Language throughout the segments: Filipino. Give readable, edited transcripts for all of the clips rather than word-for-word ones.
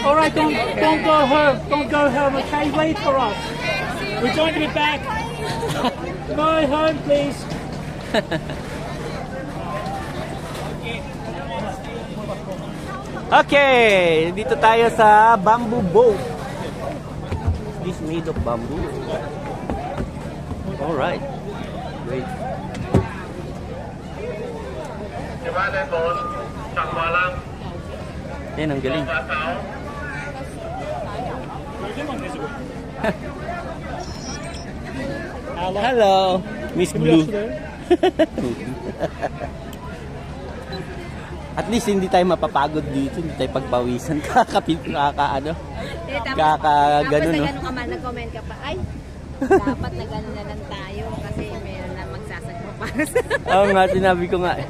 All right, don't go home. Don't go home. Okay, wait for us. We're trying to be back. Go home, please. Okay, dito tayo sa bamboo boat. This made of bamboo. All right. Great. Yan, ang galing. Hello, Miss Blue. At least hindi tayo mapapagod dito, hindi tayo pagpawisan. Ganun, no? Nag-comment ka pa, ay, dapat na gano'n na lang tayo kasi meron na magsasagpo para sa... Oo nga, sinabi ko nga eh.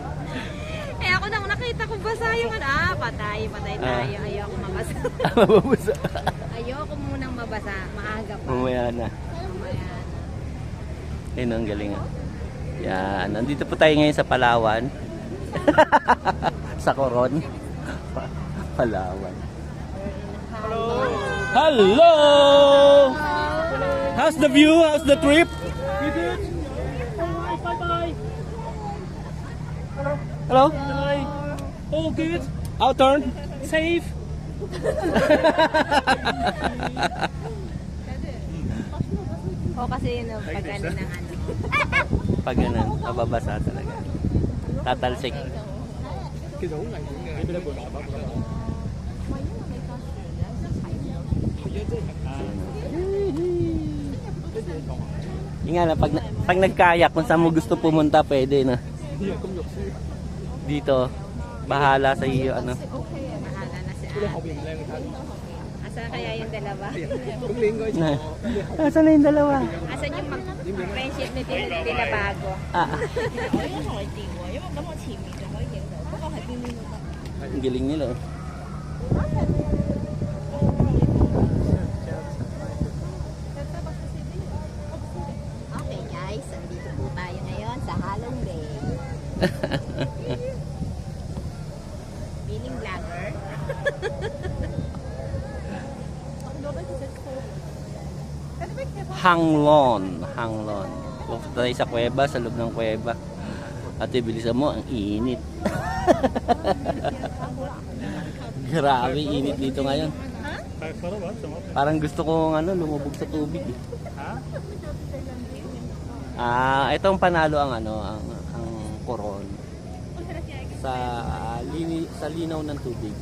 Eh ako nang nakita ko basa yung patay tayo, ayoko mabasa. Mababasa. Ayoko munang mabasa, maaga pa. Mamaya na. Mamaya na. Ayun, ang galing ah. Yan, nandito po tayo ngayon sa Palawan. Sa Coron. Palawan. Hello! How's the view? How's the trip? You good? All right, bye-bye. Hello? Bye. All good? Our turn? Safe? O kasi yun, pag ano ng ano. Pag ganun, mababasa talaga. Tatalsik. Yung nga na, pag nagkayak, kung saan mo gusto pumunta, pwede na. Dito, bahala sa iyo, ano. Bahala na si ate. Asa kaya yung dalawa? Na. Asan na yung dalawa? Asan yung friendship ni Tinabago? Ang galing nila. Oh. Okay guys, andito po tayo ngayon sa Halong Bay. Feeling vlogger. Hanglon. Pupunta tayo sa kuweba, sa loob ng kuweba. Ate, bilisan mo, ang init. Grabe, init dito ngayon. Parang gusto kong lumubog sa tubig. Itong panalo ang ang Coron sa linaw ng tubig.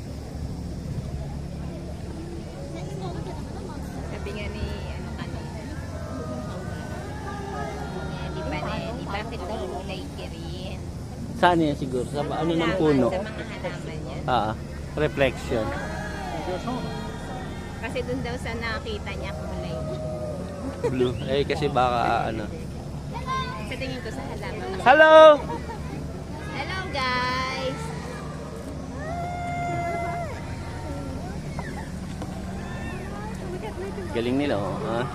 Sabi nga ni di pa kita kulay kirin. Saan yan siguro? Sa ano ng puno? Sa mga halaman yan. Reflection. Kasi dun daw sa nakita niya kulay. Blue. Kasi baka Sa tingin ko sa halaman. Hello! Hello guys! Galing nila, oh.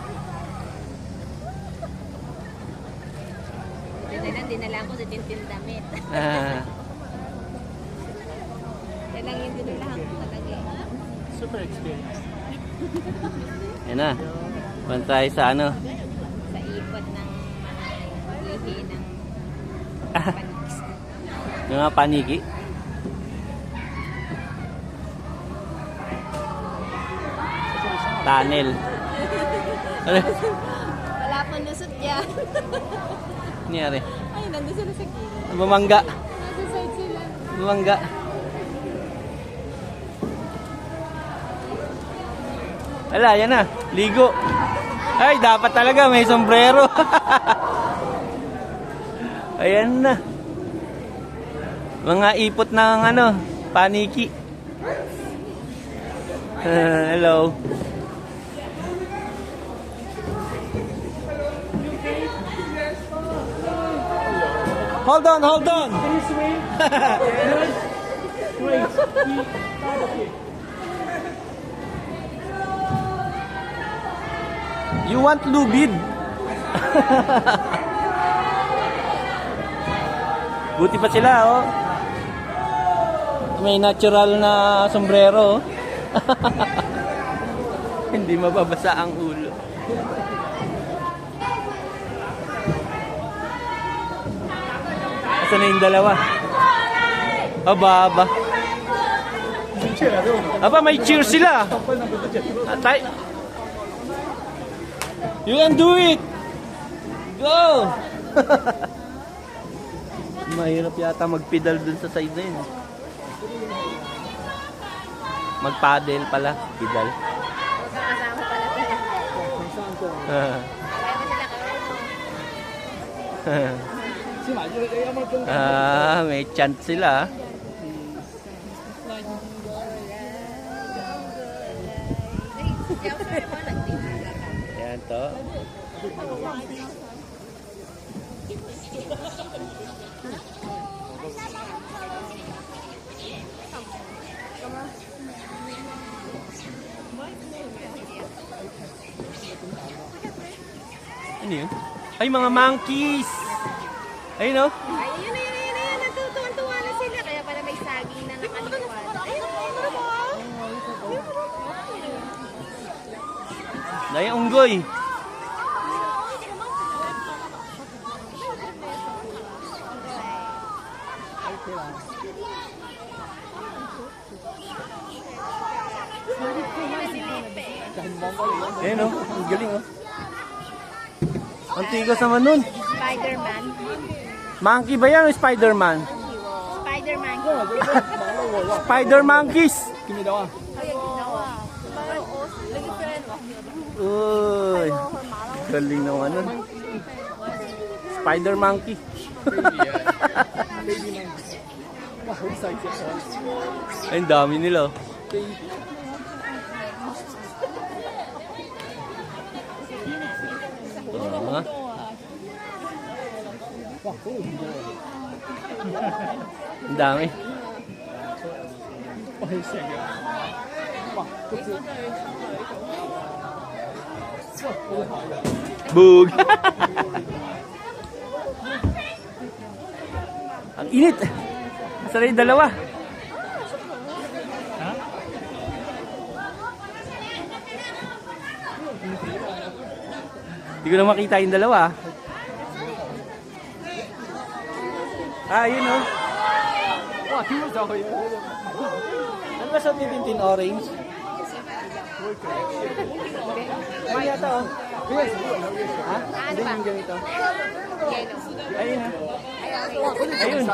Dinala ko sa tintin damit. Yan lang yung dinalahan ko talaga eh. Super experience. Yan na. Punta tayo sa Sa ipot ng ihi ng panis. yung mga paniki. Tunnel. Wala pong lusot yan. Nangyari. Ay, nandun sila sa gilid. Bumangga. Nasa side sila. Bumangga. Wala, yan na. Ligo. Ay, dapat talaga may sombrero. Ayan na. Mga ipot ng paniki. Hello. Hold on. Can you swim? Good? Great. You want lubid? Buti pa sila, oh. May natural na sombrero. Hindi mababasa ang ulo. Asan na yung dalawa? Aba. Aba, may cheer sila. Atay. You can do it. Go. Mahirap yata magpedal dun sa side na yun. Magpaddle pala, pedal. Kasama pala sila. Kaya mo sila May chant sila. Ayan to. Ano yun? Ay, mga monkeys! Ayun o. Ay, yun. Natutuwan-tuwa na sila. Kaya pala may saging na nakaliwan. Ayun, Dahil unggoy. Ayun o. Ang galing o. Ang tigas naman nun. Spider-Man. Monkey ba yan o Spider-Man? Spider-Man. Spider-monkeys! Ay, ginawa. Uy, galing naman nun. Spider-monkey. Ay, ang dami nila. Ang dami. Bug. Ang init. Masarap yung dalawa. Hindi ko na makita yung dalawa. Yun o. Ano ba sa titintin orange? Ay, yata o. Ha? Hindi yung ganito. Yellow. Ayun ha. Ayun.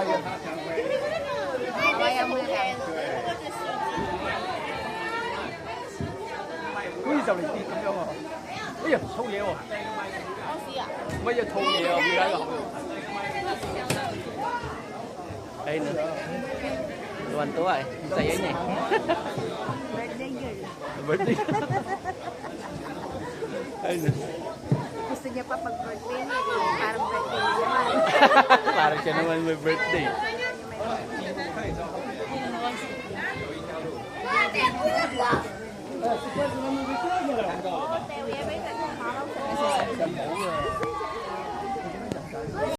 Kaya mo na. 好似就嚟跌咁樣喎！哎呀，粗嘢喎！乜嘢粗嘢啊？點解咁？ Ayun o. Tuwan-tuwa eh. Saya niya eh. Birthday girl. Birthday. Ayun o. Gusto niya pa pag-birthday niya. Parang birthday niya naman. Parang siya naman may birthday.